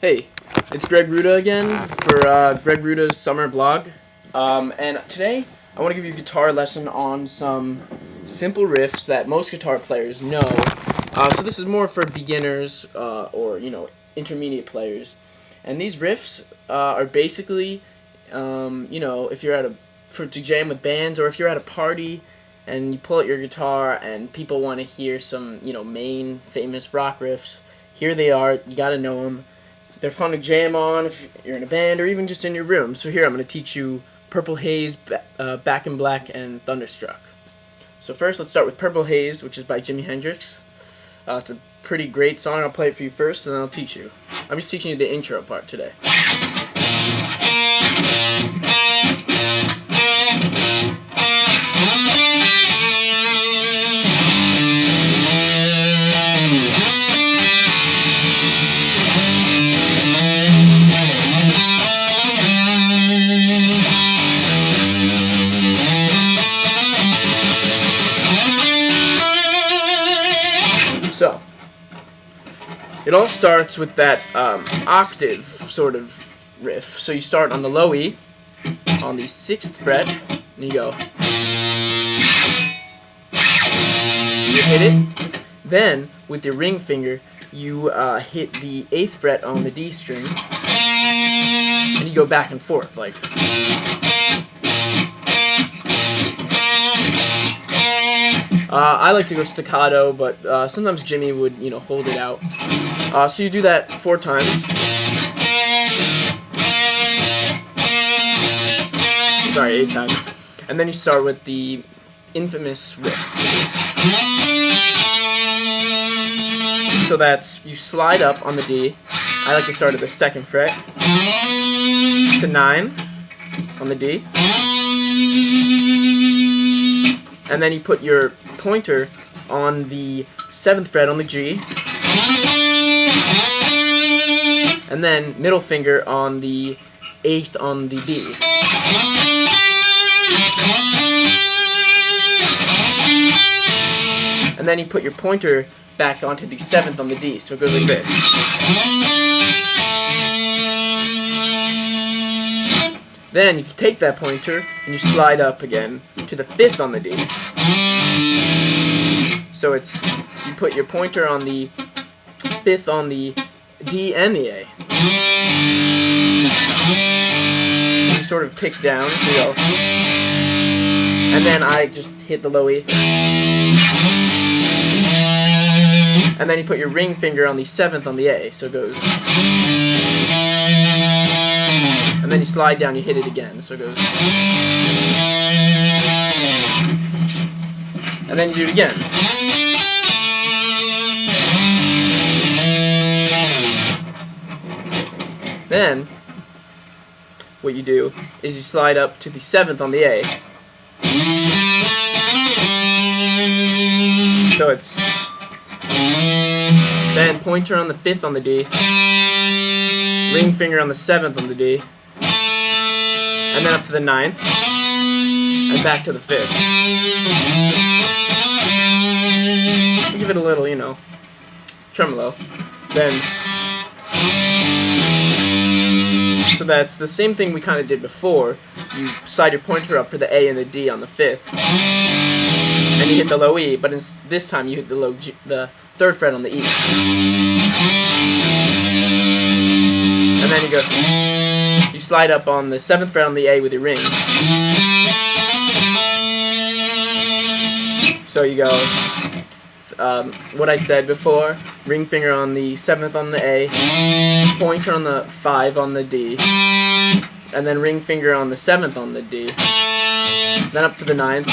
Hey, it's Greg Ruda again for Greg Ruda's Summer Blog. And today I want to give you a guitar lesson on some simple riffs that most guitar players know. So this is more for beginners or intermediate players. And these riffs are basically if you're at to jam with bands, or if you're at a party and you pull out your guitar and people want to hear some main famous rock riffs. Here they are. You got to know them. They're fun to jam on if you're in a band or even just in your room. So here I'm going to teach you Purple Haze, Back in Black, and Thunderstruck. So first let's start with Purple Haze, which is by Jimi Hendrix. It's a pretty great song. I'll play it for you first and then I'll teach you. I'm just teaching you the intro part today. So, it all starts with that octave sort of riff. So you start on the low E, on the 6th fret, and you go. You hit it. Then, with your ring finger, you hit the 8th fret on the D string, and you go back and forth, like. I like to go staccato, but sometimes Jimmy would, hold it out. So you do that 4 times. Sorry, 8 times. And then you start with the infamous riff. So that's, you slide up on the D. I like to start at the 2nd fret. To 9 on the D. And then you put your pointer on the 7th fret on the G, and then middle finger on the 8th on the D. And then you put your pointer back onto the 7th on the D, so it goes like this. Then you take that pointer and you slide up again to the 5th on the D. So it's, you put your pointer on the 5th on the D and the A. You sort of pick down, so you go. And then I just hit the low E. And then you put your ring finger on the 7th on the A, so it goes. And then you slide down, you hit it again, so it goes. And then you do it again. Then, what you do is you slide up to the 7th on the A. So it's then pointer on the 5th on the D, ring finger on the 7th on the D, and then up to the 9th, and back to the 5th. Give it a little, tremolo. Then, so that's the same thing we kind of did before. You slide your pointer up for the A and the D on the 5th, and you hit the low E, but this time you hit the low G, the 3rd fret on the E. And then you go, you slide up on the 7th fret on the A with your ring. So you go, what I said before, ring finger on the 7th on the A, pointer on the 5 on the D, and then ring finger on the 7th on the D, then up to the 9th,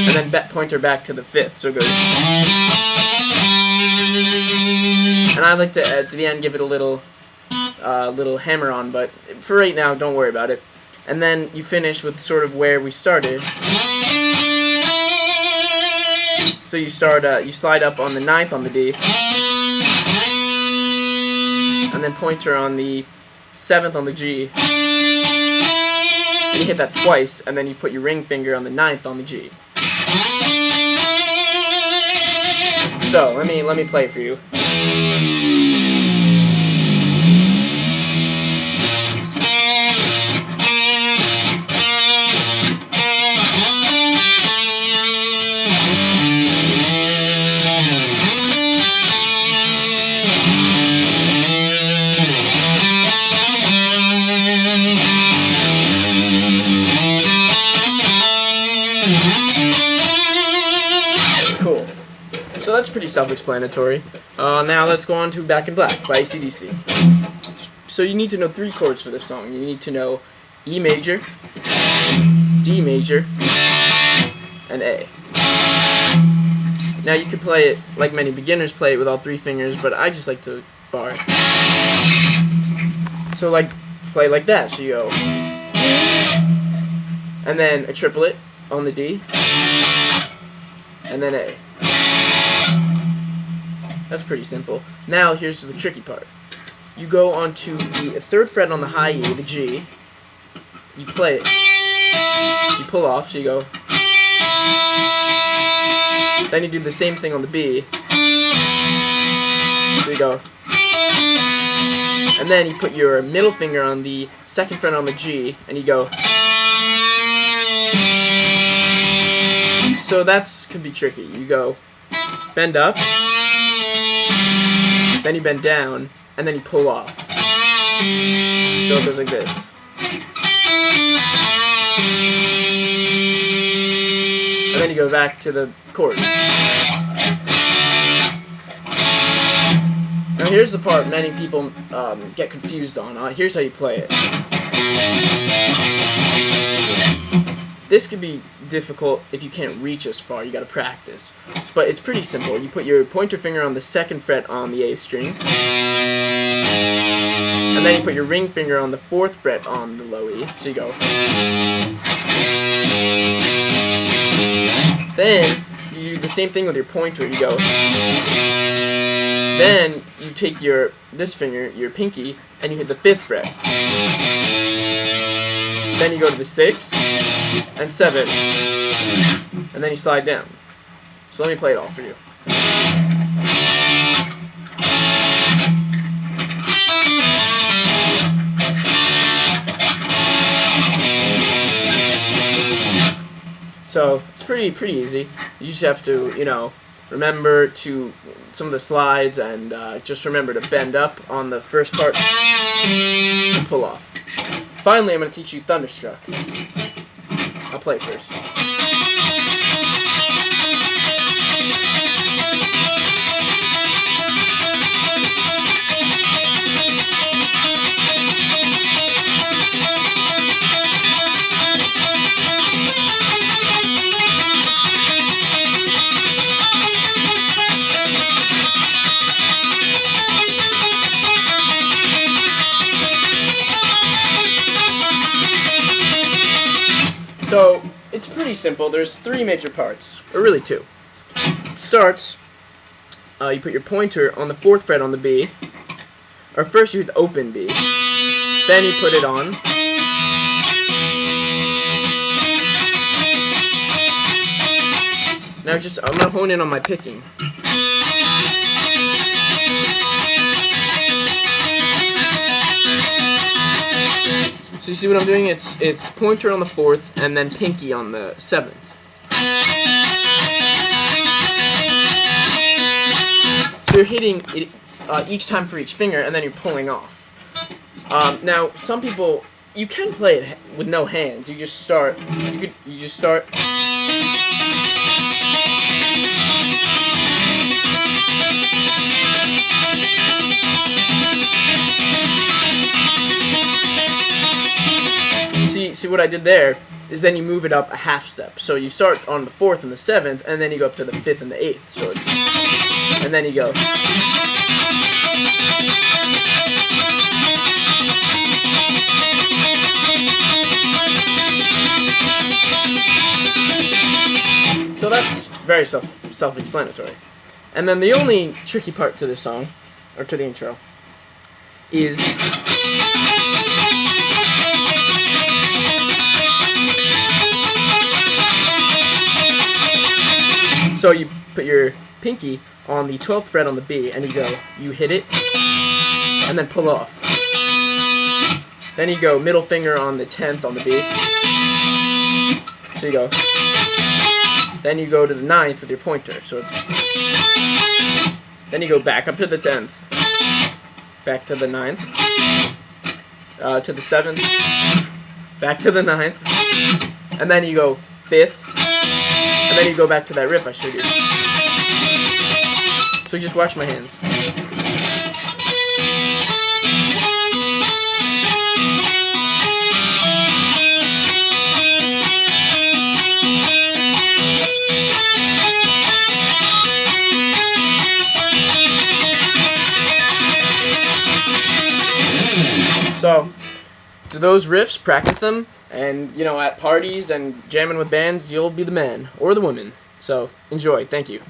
and then pointer back to the 5th, so it goes. And I like to, at the end, give it a little hammer on, but for right now, don't worry about it. And then you finish with sort of where we started. So you start, you slide up on the 9th on the D, and then pointer on the 7th on the G, and you hit that twice, and then you put your ring finger on the 9th on the G. So let me play it for you. Cool. So that's pretty self-explanatory. Now let's go on to Back in Black by AC/DC. So you need to know 3 chords for this song. You need to know E major, D major, and A. Now you could play it like many beginners play it with all 3 fingers, but I just like to bar it. So like play like that. So you go, and then a triplet on the D, and then A. That's pretty simple. Now here's the tricky part. You go onto the 3rd fret on the high E, the G. You play it. You pull off, so you go. Then you do the same thing on the B. So you go. And then you put your middle finger on the 2nd fret on the G, and you go. So that's could be tricky. You go bend up, then you bend down, and then you pull off. So it goes like this. And then you go back to the chords. Now here's the part many people get confused on. Here's how you play it. This could be difficult if you can't reach as far. You gotta practice. But it's pretty simple. You put your pointer finger on the 2nd fret on the A string. And then you put your ring finger on the 4th fret on the low E. So you go. Then you do the same thing with your pointer. You go. Then you take this finger, your pinky, and you hit the 5th fret. Then you go to the 6th and 7th, and then you slide down. So let me play it all for you. So it's pretty easy. You just have to, remember to some of the slides, and just remember to bend up on the first part and pull off. Finally, I'm going to teach you Thunderstruck. I'll play it first. So, it's pretty simple. There's 3 major parts, or really 2. It starts, you put your pointer on the 4th fret on the B, or first you hit the open B, then you put it on, now I'm going to hone in on my picking. So you see what I'm doing? It's pointer on the 4th and then pinky on the 7th. So you're hitting it each time for each finger, and then you're pulling off. Now some people, you can play it with no hands. You just start. You just start. See what I did there is then you move it up a half step. So you start on the 4th and the 7th, and then you go up to the 5th and the 8th. So it's, and then you go. So that's very self-explanatory. And then the only tricky part to this song, or to the intro, is so you put your pinky on the 12th fret on the B, and you hit it, and then pull off. Then you go middle finger on the 10th on the B. So you go. Then you go to the 9th with your pointer. So it's. Then you go back up to the 10th, back to the 9th, to the 7th, back to the 9th, and then you go 5th, and then you go back to that riff I showed you. So just watch my hands. So, to those riffs, practice them, and, you know, at parties and jamming with bands, you'll be the man or the woman. So, enjoy. Thank you.